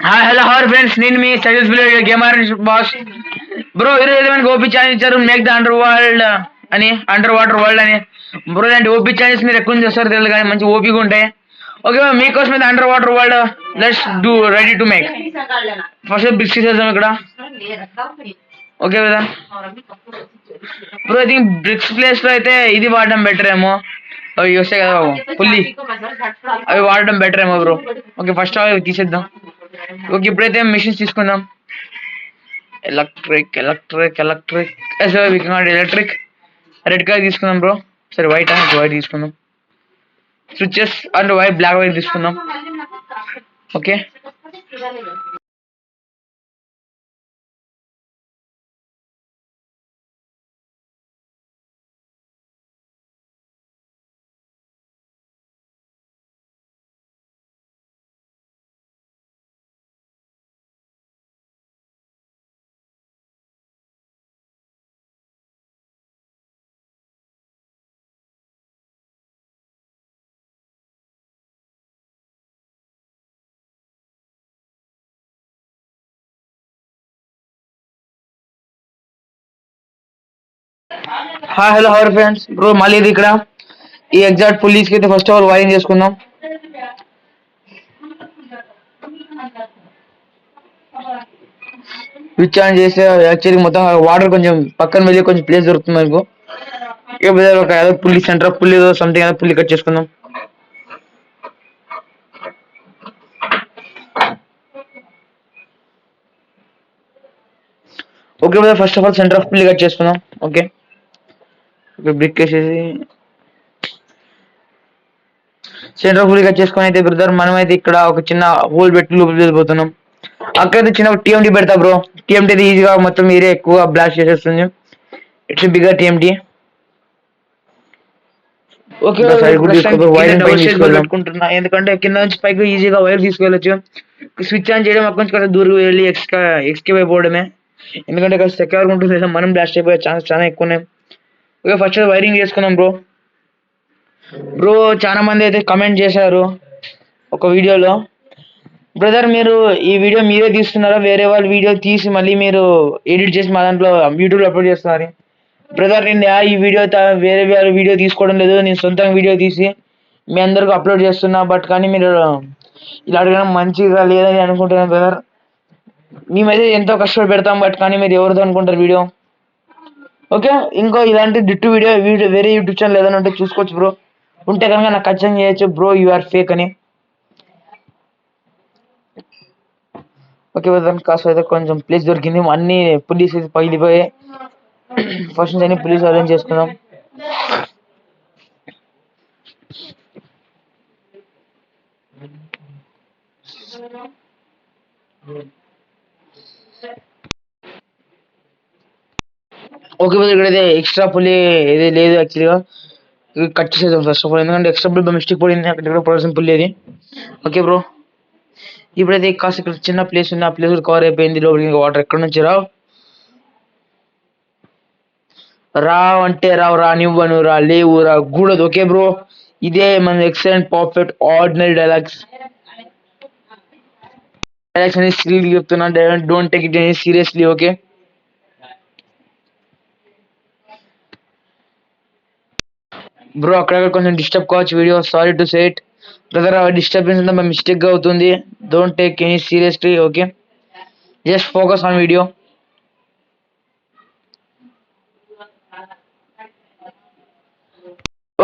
Hi hello our friends, నేను మీ successful gamer boss bro. ఈరోజు మనకి ఓపీ ఛాలెంజ్ ఇచ్చారు, మేక్ ద అండర్ వరల్డ్ అని, అండర్ వాటర్ వరల్డ్ అని. బ్రో ఇలాంటి ఓపీ ఛాలెంజ్ మీరు ఎక్కువ చేస్తారు తెలియదు, కానీ మంచి ఓపీగా ఉంటాయి. ఓకే, మీకోసం అయితే under water world, let's do ready to make. First bricks చేద్దాం ఇక్కడ. ఓకే కదా bro, I think bricks place లో అయితే ఇది వాడడం బెటర్ ఏమో. అవి వస్తాయి కదా పుల్లి, అవి వాడడం బెటర్ ఏమో బ్రో. ఓకే, ఫస్ట్ అవి తీసేద్దాం. ఓకే, ఇప్పుడైతే మిషన్స్ తీసుకుందాం. Electric electric electric electric red colour తీసుకుందాం బ్రో. సరే వైట్ వైట్ తీసుకుందాం. Switches and white black white తీసుకుందాం. Okay, hi hello our friends bro, మళ్ళీ ఇది ఇక్కడ ఈ ఎగ్జాక్ట్ పుల్లీస్కి అయితే ఫస్ట్ ఆఫ్ ఆల్ వైరింగ్ చేసుకుందాం. స్విచ్ ఆన్ చేస్తే యాక్చువల్లీ మొత్తం వాటర్ కొంచెం పక్కన వెళ్ళి కొంచెం ప్లేస్ దొరుకుతుంది మనకు. ఇక ఒక ఏదో పుల్లి సెంటర్ పుల్లి ఏదో సంథింగ్ ఏదో పుల్లి కట్ చేసుకుందాం. Okay brother, first of all centre of pulley cut చేసుకుందాం. ఓకే, బ్రిక్ వేసేసి సెంటర్ ఆఫ్ పుల్లి కట్ చేసుకుని అయితే బ్రదర్ మనమైతే ఇక్కడ ఒక చిన్న హోల్ పెట్టి లోపలికి వెళ్ళిపోతున్నాం. అక్కడైతే చిన్న టీఎంటీ పెడతా బ్రో. టీఎంటీ అయితే ఈజీగా మొత్తం మీరే ఎక్కువ బ్లాస్ట్ చేసేస్తుంది. It's bigger TMT. ఓకే, పెట్టుకుంటున్నా ఎందుకంటే కింద నుంచి పైకి ఈజీగా వైర్ తీసుకెళ్ళచ్చు. స్విచ్ ఆన్ చేయడం అక్కడి నుంచి కొంచెం దూరం వెళ్ళి ఎక్స్కేప్ అయిపోవడమే. ఎందుకంటే ఇక్కడ సెక్యూర్ ఉంటుంది, లేదా మనం బ్లాస్ట్ అయిపోయే ఛాన్స్ చాలా ఎక్కువ ఉన్నాయి. ఓకే, ఫస్ట్ వైరింగ్ చేసుకున్నాం బ్రో. బ్రో చాలా మంది అయితే కమెంట్ చేశారు ఒక వీడియోలో, బ్రదర్ మీరు ఈ వీడియో మీరే తీస్తున్నారా, వేరే వాళ్ళ వీడియో తీసి మళ్ళీ మీరు ఎడిట్ చేసి మా దాంట్లో యూట్యూబ్లో అప్లోడ్ చేస్తున్నారు. బ్రదర్ నేను ఈ వీడియో వేరే వేరే వీడియో తీసుకోవడం లేదు, నేను సొంతంగా వీడియో తీసి మీ అందరికి అప్లోడ్ చేస్తున్నా. బట్ కానీ మీరు ఇలా అడగడం మంచిగా లేదని అనుకుంటున్నాను బ్రదర్. మేమైతే ఎంతో కష్టపడి పెడతాం, బట్ కానీ మీరు ఎవరితో అనుకుంటారు వీడియో. ఓకే, ఇంకో ఇలాంటి డిట్టు వీడియో వేరే యూట్యూబ్ ఛానల్ ఏదైనా ఉంటే చూసుకోవచ్చు బ్రో. ఉంటే కనుక నాకు ఖచ్చితంగా చేయొచ్చు బ్రో, యు ఆర్ ఫేక్ అని. ఓకే బ్రదర్, కాస్త అయితే కొంచెం ప్లేస్ దొరికింది, అన్ని పులీస్ పగిలిపోయి. ఫస్ట్ నుంచి అన్ని పులీస్ అరేంజ్ చేసుకుందాం. ఓకే బ్రదర్, ఇక్కడైతే ఎక్స్ట్రా పులి ఏది లేదు యాక్చువల్గా, కట్ చేసేద్దాం ఫస్ట్ ఆఫ్ ఆల్. ఎందుకంటే ఎక్స్ట్రా పులి మిస్టేక్ పడింది, అక్కడ పడాల్సిన పులి అది. ఓకే బ్రో, ఇప్పుడైతే కాస్త ఇక్కడ చిన్న ప్లేస్ ఉంది, ఆ ప్లేస్ కవర్ అయిపోయింది. లోపలికి వాటర్ ఎక్కడ నుంచి రావు అంటే రావు, రానివ్వను రా, లేవు రా, కూడదు. ఓకే బ్రో, ఇదే మన ఎక్సలెంట్ పర్ఫెక్ట్ ఆర్డినరీ డైలాగ్స్ అనేది సీరియస్లీ చెప్తున్నా, don't take it any seriously. Okay bro, అక్కడ కొంచెం డిస్టర్బ్ కావచ్చు video, sorry to say it brother. Disturbance అంతా మిస్టేక్ గా అవుతుంది, don't take any seriously. Okay, just focus on video.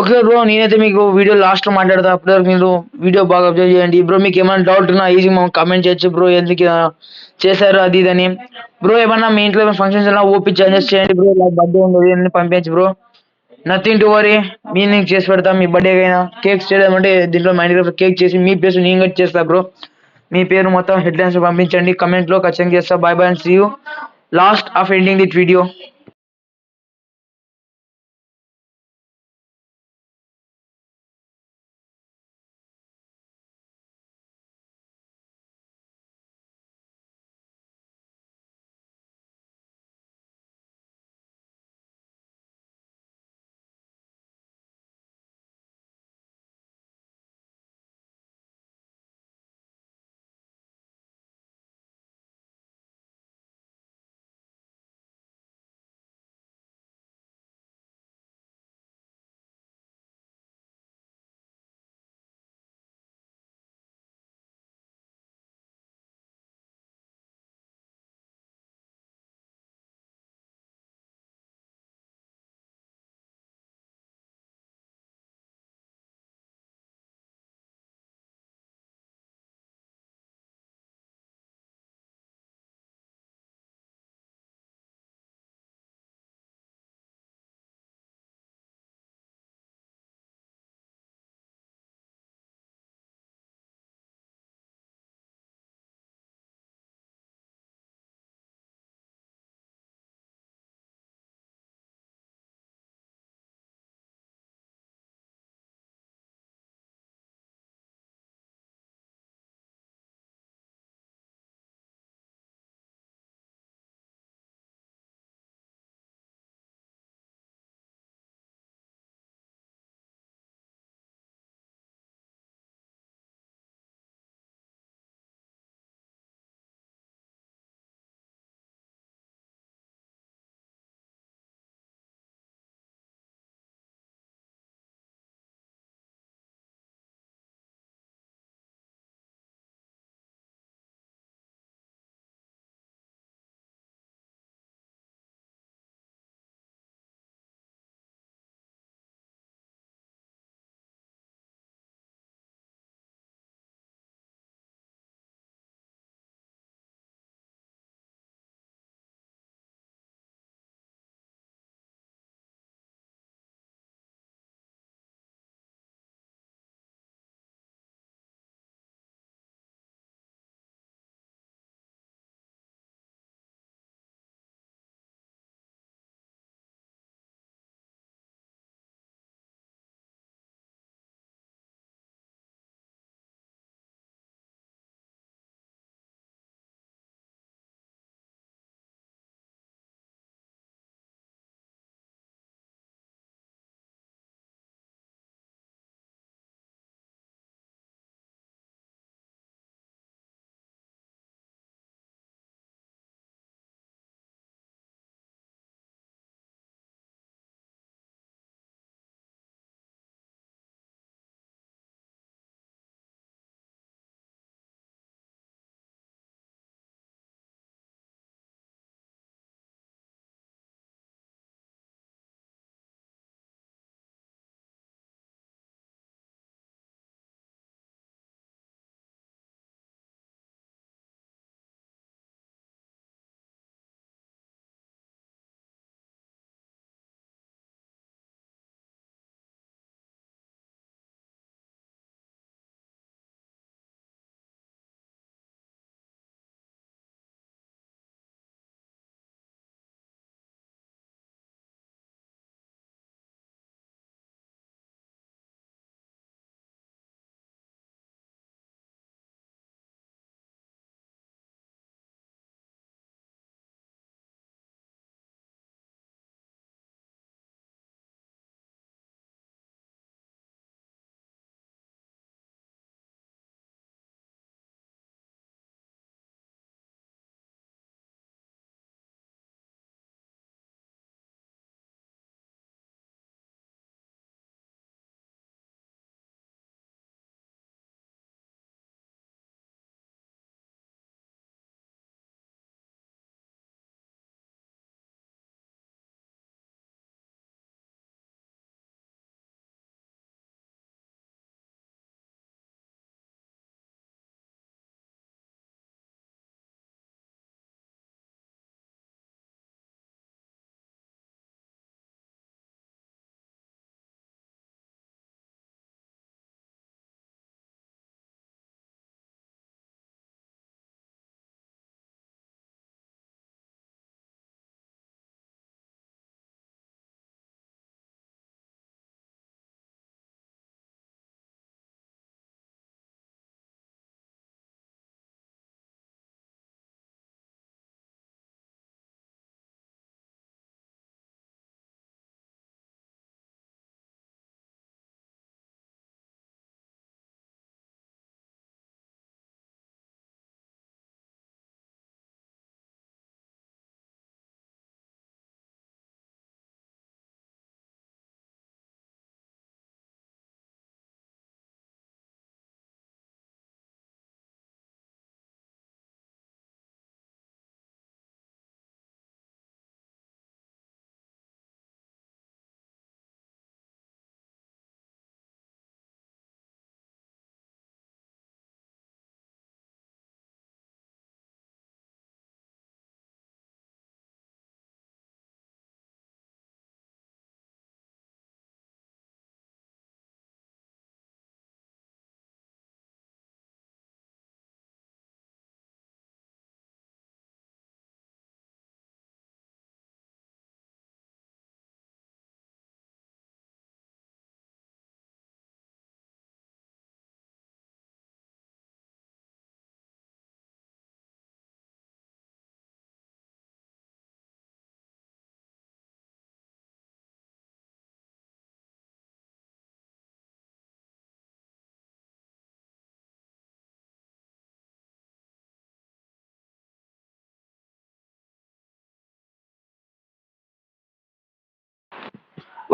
Okay bro, నేనైతే మీకు వీడియో లాస్ట్ లో మాట్లాడతా, అప్పటి మీరు వీడియో బాగా అబ్జర్వ్ చేయండి. బ్రో మీకు ఏమైనా డౌట్ ఉన్నా ఈజీ కామెంట్ చేయొచ్చు బ్రో, ఎందుకు చేశారు అది ఇదని. బ్రో ఏమన్నా మీ ఇంట్లో ఏమైనా ఫంక్షన్స్ ఎలా ఓపీ చేంజెస్ చేయండి బ్రో, ఇలా బర్త్డే ఉండదు అన్ని పంపించు బ్రో. నథింగ్ టు వరీ, నేను చేసి పెడతాం. మీ బర్త్డే అయినా కేక్స్ చేయడం అంటే దీంట్లో మైండ్ కేక్ చేసి మీ పేరు నేను కట్ చేస్తా బ్రో. మీ పేరు మొత్తం హెడ్లైన్స్ పంపించండి కమెంట్ లో, ఖచ్చితంగా చేస్తా. Bye bye and see you last of ending this video.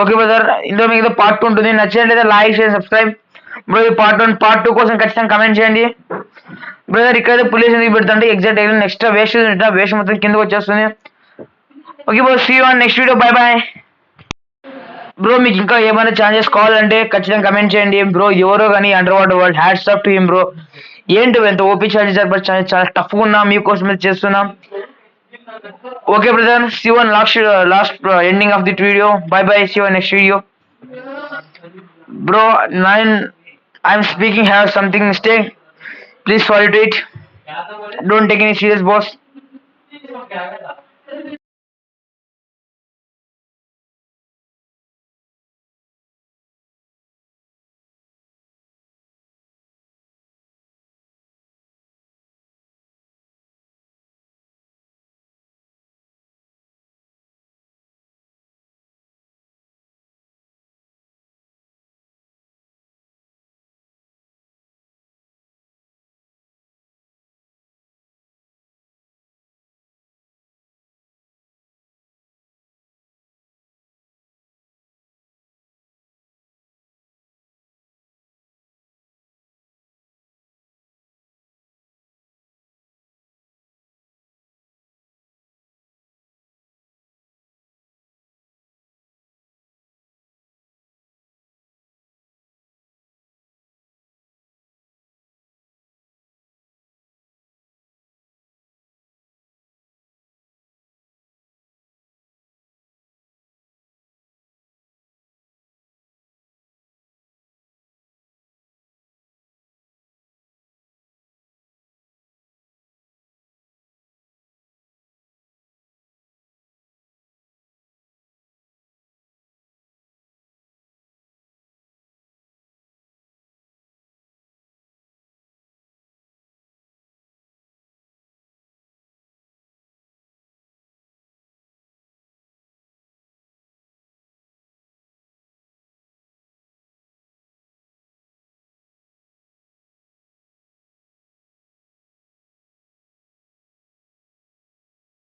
Okay brother, ఇందులో మీకు పార్ట్ 2 ఉంటుంది. నచ్చినట్లయితే లైక్ షేర్ సబ్స్క్రైబ్ బ్రో. ఈ పార్ట్ 1 పార్ట్ 2 కోసం ఖచ్చితంగా కమెంట్ చేయండి బ్రదర్. ఇక్కడైతే పులిస్ ఎందుకు పెడుతుంటే ఎగ్జాక్ట్ నెక్స్ట్ వేస్ట్ మొత్తం కిందకి వచ్చేస్తుంది. Okay bro, see you on next video, bye bye bro. మీకు ఇంకా ఏమైనా ఛాన్సెస్ కావాలంటే ఖచ్చితంగా కమెంట్ చేయండి బ్రో. ఎవరో కానీ under water world hats off to him bro. ఏంటి ఎంత ఓపీ ఛాలెంజ్ చాలా టఫ్గా ఉన్నా మీకోసం చేస్తున్నాం. Okay brother, see you on last ending of this video, bye bye, see you on next video bro. I'm speaking have something mistake, please sorry to it, don't take any serious boss.